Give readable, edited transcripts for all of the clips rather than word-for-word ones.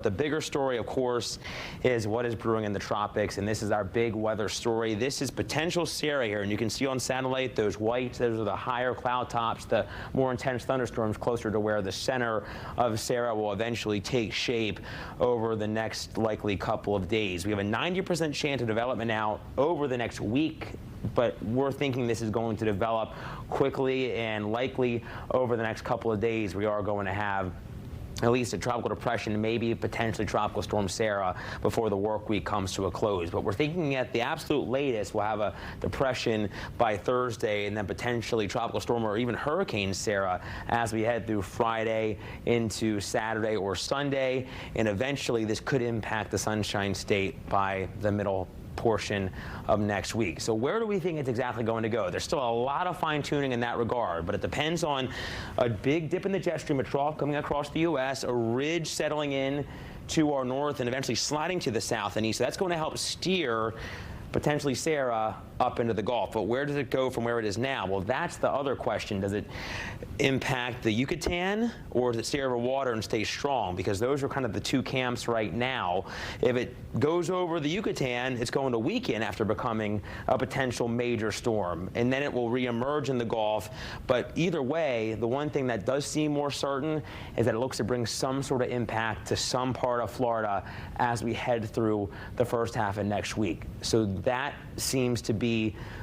The bigger story, of course, is what is brewing in the tropics, and this is our big weather story. This is potential Sierra here, and you can see on satellite those whites, those are the higher cloud tops, the more intense thunderstorms closer to where the center of Sierra will eventually take shape over the next likely couple of days. We have a 90% chance of development now over the next week, but we're thinking this is going to develop quickly and likely over the next couple of days. We are going to have at least a tropical depression, maybe potentially tropical storm Sarah before the work week comes to a close. But we're thinking at the absolute latest we'll have a depression by Thursday and then potentially tropical storm or even hurricane Sarah as we head through Friday into Saturday or Sunday. And eventually this could impact the Sunshine State by the middle portion of next week. So where do we think it's exactly going to go? There's still a lot of fine-tuning in that regard, but it depends on a big dip in the jet stream, a trough coming across the U.S., a ridge settling in to our north and eventually sliding to the south and east. So that's going to help steer potentially Sarah up into the Gulf. But where does it go from where it is now? Well, that's the other question. Does it impact the Yucatan, or does it stay over water and stay strong? Because those are kind of the two camps right now. If it goes over the Yucatan, it's going to weaken after becoming a potential major storm, and then it will reemerge in the Gulf. But either way, the one thing that does seem more certain is that it looks to bring some sort of impact to some part of Florida as we head through the first half of next week. So that seems to be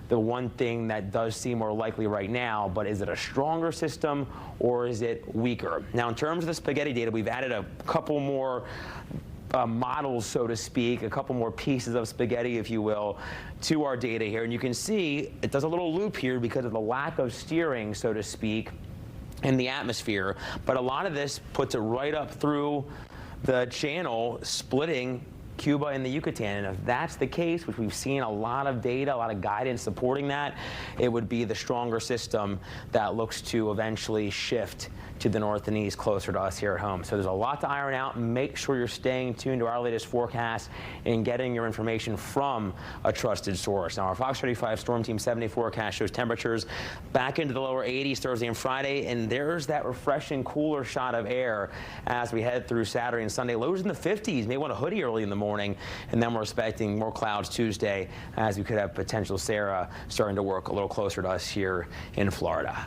the one thing that does seem more likely right now. But is it a stronger system or is it weaker? Now, in terms of the spaghetti data, we've added a couple more models, so to speak, a couple more pieces of spaghetti, if you will, to our data here. And you can see it does a little loop here because of the lack of steering, so to speak, in the atmosphere. But a lot of this puts it right up through the channel, splitting Cuba and the Yucatan. And if that's the case, which we've seen a lot of data, a lot of guidance supporting that, it would be the stronger system that looks to eventually shift to the north and east closer to us here at home. So there's a lot to iron out. Make sure you're staying tuned to our latest forecast and getting your information from a trusted source. Now, our Fox 35 Storm Team 70 forecast shows temperatures back into the lower 80s Thursday and Friday, and there's that refreshing, cooler shot of air as we head through Saturday and Sunday. Lows in the 50s. May want a hoodie early in the morning, and then we're expecting more clouds Tuesday as we could have potential Sarah starting to work a little closer to us here in Florida.